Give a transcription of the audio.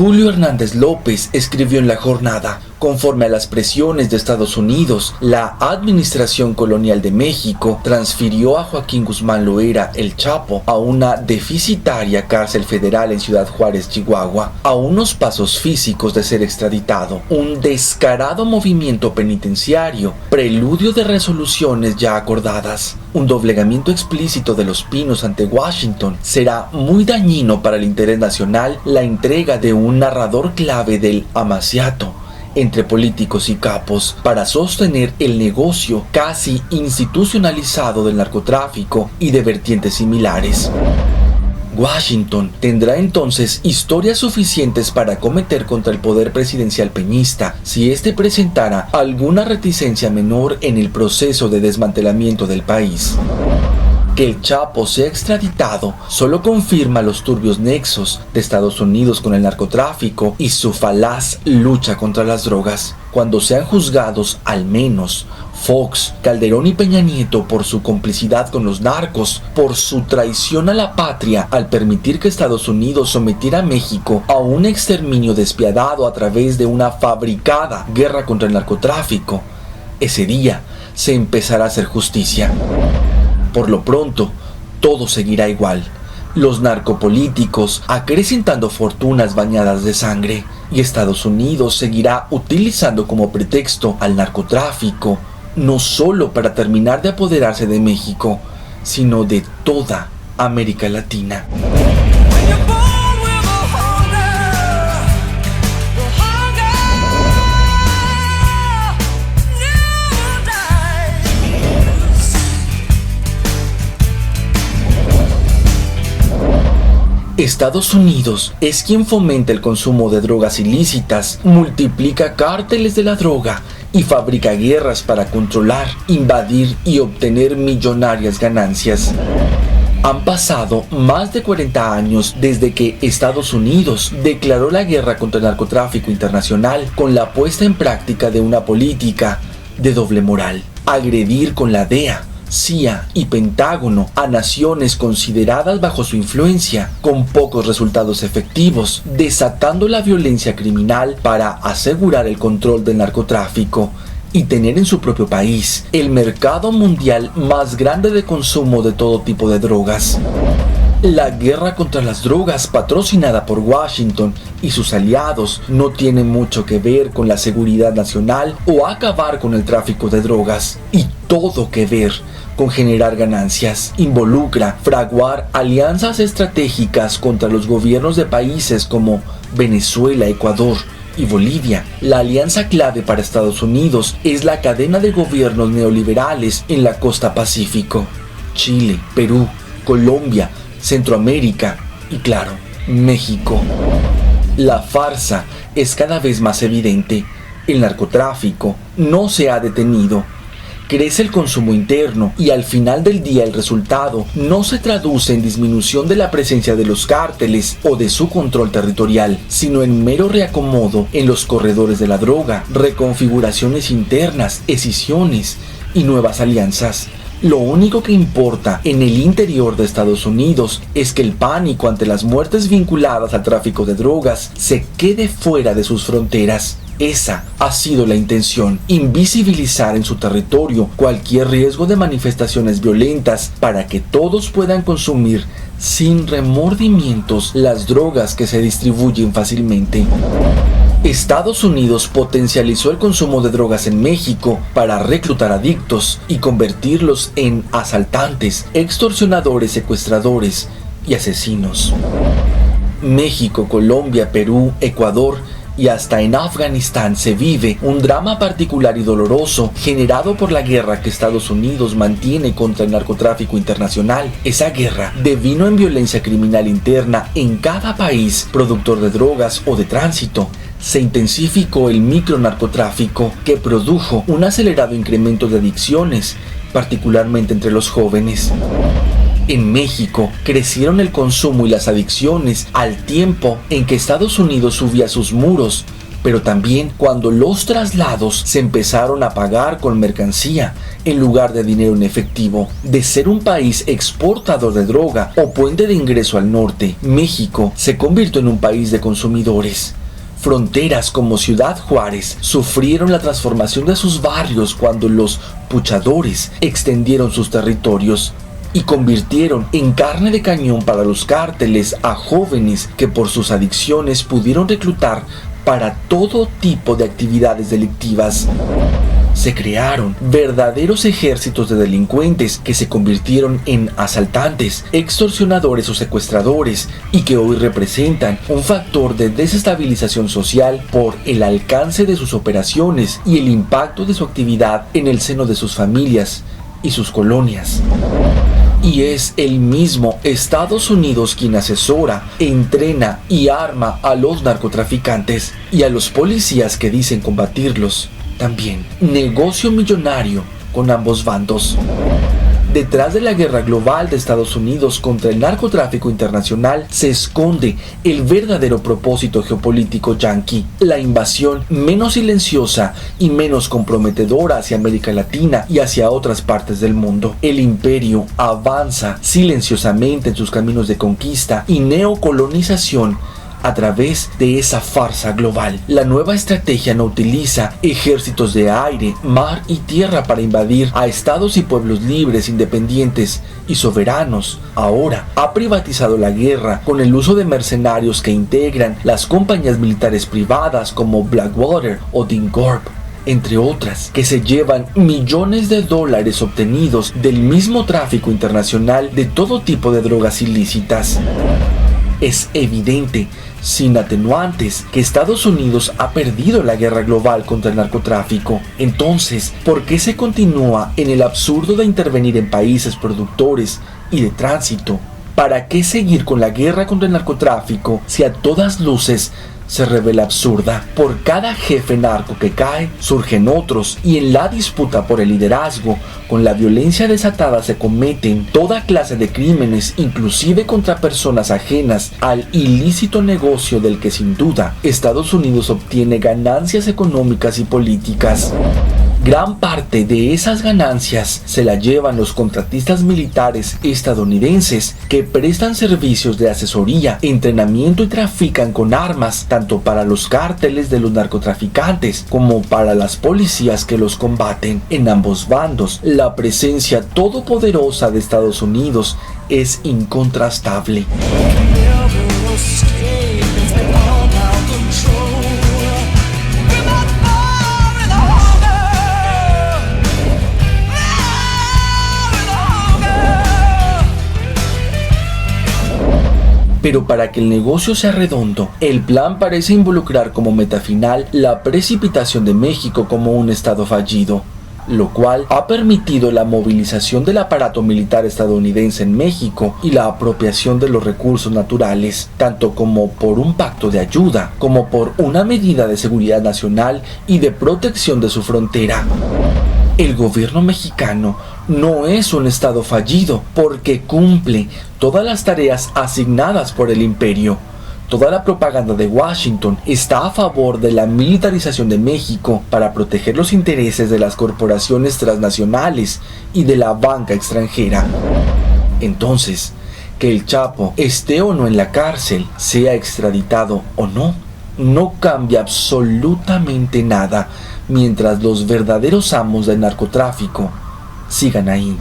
Julio Hernández López escribió en La Jornada: conforme a las presiones de Estados Unidos, la Administración Colonial de México transfirió a Joaquín Guzmán Loera, el Chapo, a una deficitaria cárcel federal en Ciudad Juárez, Chihuahua, a unos pasos físicos de ser extraditado. Un descarado movimiento penitenciario, preludio de resoluciones ya acordadas. Un doblegamiento explícito de los pinos ante Washington. Será muy dañino para el interés nacional la entrega de un narrador clave del amaciato entre políticos y capos para sostener el negocio casi institucionalizado del narcotráfico y de vertientes similares. Washington tendrá entonces historias suficientes para acometer contra el poder presidencial peñista si éste presentara alguna reticencia menor en el proceso de desmantelamiento del país. Que el Chapo sea extraditado solo confirma los turbios nexos de Estados Unidos con el narcotráfico y su falaz lucha contra las drogas. Cuando sean juzgados, al menos, Fox, Calderón y Peña Nieto por su complicidad con los narcos, por su traición a la patria al permitir que Estados Unidos sometiera a México a un exterminio despiadado a través de una fabricada guerra contra el narcotráfico, ese día se empezará a hacer justicia. Por lo pronto, todo seguirá igual. Los narcopolíticos acrecentando fortunas bañadas de sangre, y Estados Unidos seguirá utilizando como pretexto al narcotráfico, no solo para terminar de apoderarse de México, sino de toda América Latina. Estados Unidos es quien fomenta el consumo de drogas ilícitas, multiplica cárteles de la droga y fabrica guerras para controlar, invadir y obtener millonarias ganancias. Han pasado más de 40 años desde que Estados Unidos declaró la guerra contra el narcotráfico internacional con la puesta en práctica de una política de doble moral. Agredir con la DEA, CIA y Pentágono a naciones consideradas bajo su influencia, con pocos resultados efectivos, desatando la violencia criminal para asegurar el control del narcotráfico y tener en su propio país el mercado mundial más grande de consumo de todo tipo de drogas. La guerra contra las drogas patrocinada por Washington y sus aliados no tiene mucho que ver con la seguridad nacional o acabar con el tráfico de drogas, y todo que ver con generar ganancias. Involucra fraguar alianzas estratégicas contra los gobiernos de países como Venezuela, Ecuador y Bolivia. La alianza clave para Estados Unidos es la cadena de gobiernos neoliberales en la costa Pacífico: Chile, Perú, Colombia, Centroamérica y, claro, México. La farsa es cada vez más evidente. El narcotráfico no se ha detenido. Crece el consumo interno y al final del día el resultado no se traduce en disminución de la presencia de los cárteles o de su control territorial, sino en mero reacomodo en los corredores de la droga, reconfiguraciones internas, escisiones y nuevas alianzas. Lo único que importa en el interior de Estados Unidos es que el pánico ante las muertes vinculadas al tráfico de drogas se quede fuera de sus fronteras. Esa ha sido la intención: invisibilizar en su territorio cualquier riesgo de manifestaciones violentas para que todos puedan consumir sin remordimientos las drogas que se distribuyen fácilmente. Estados Unidos potencializó el consumo de drogas en México para reclutar adictos y convertirlos en asaltantes, extorsionadores, secuestradores y asesinos. México, Colombia, Perú, Ecuador y hasta en Afganistán se vive un drama particular y doloroso generado por la guerra que Estados Unidos mantiene contra el narcotráfico internacional. Esa guerra devino en violencia criminal interna en cada país productor de drogas o de tránsito. Se intensificó el micronarcotráfico, que produjo un acelerado incremento de adicciones, particularmente entre los jóvenes. En México crecieron el consumo y las adicciones al tiempo en que Estados Unidos subía sus muros pero también cuando los traslados se empezaron a pagar con mercancía en lugar de dinero en efectivo. De ser un país exportador de droga o puente de ingreso al norte, México se convirtió en un país de consumidores. Fronteras como Ciudad Juárez sufrieron la transformación de sus barrios cuando los puchadores extendieron sus territorios y convirtieron en carne de cañón para los cárteles a jóvenes que por sus adicciones pudieron reclutar para todo tipo de actividades delictivas. Se crearon verdaderos ejércitos de delincuentes que se convirtieron en asaltantes, extorsionadores o secuestradores y que hoy representan un factor de desestabilización social por el alcance de sus operaciones y el impacto de su actividad en el seno de sus familias y sus colonias. Y es el mismo Estados Unidos quien asesora, entrena y arma a los narcotraficantes y a los policías que dicen combatirlos. También negocio millonario con ambos bandos. Detrás de la guerra global de Estados Unidos contra el narcotráfico internacional se esconde el verdadero propósito geopolítico yanqui, la invasión menos silenciosa y menos comprometedora hacia América Latina y hacia otras partes del mundo. El imperio avanza silenciosamente en sus caminos de conquista y neocolonización a través de esa farsa global. La nueva estrategia no utiliza ejércitos de aire, mar y tierra para invadir a estados y pueblos libres, independientes y soberanos. Ahora ha privatizado la guerra con el uso de mercenarios que integran las compañías militares privadas como Blackwater o DynCorp, entre otras, que se llevan millones de dólares obtenidos del mismo tráfico internacional de todo tipo de drogas ilícitas. Es evidente, sin atenuantes, que Estados Unidos ha perdido la guerra global contra el narcotráfico. Entonces, ¿por qué se continúa en el absurdo de intervenir en países productores y de tránsito? ¿Para qué seguir con la guerra contra el narcotráfico si a todas luces se revela absurda? Por cada jefe narco que cae, surgen otros, y en la disputa por el liderazgo, con la violencia desatada se cometen toda clase de crímenes, inclusive contra personas ajenas al ilícito negocio del que sin duda Estados Unidos obtiene ganancias económicas y políticas. Gran parte de esas ganancias se la llevan los contratistas militares estadounidenses que prestan servicios de asesoría, entrenamiento y trafican con armas tanto para los cárteles de los narcotraficantes como para las policías que los combaten. En ambos bandos, la presencia todopoderosa de Estados Unidos es incontrastable. Pero para que el negocio sea redondo, el plan parece involucrar como meta final la precipitación de México como un estado fallido, lo cual ha permitido la movilización del aparato militar estadounidense en México y la apropiación de los recursos naturales, tanto como por un pacto de ayuda, como por una medida de seguridad nacional y de protección de su frontera. El gobierno mexicano no es un estado fallido porque cumple todas las tareas asignadas por el imperio. Toda la propaganda de Washington está a favor de la militarización de México para proteger los intereses de las corporaciones transnacionales y de la banca extranjera. Entonces, que el Chapo esté o no en la cárcel, sea extraditado o no, no cambia absolutamente nada mientras los verdaderos amos del narcotráfico sigan ahí.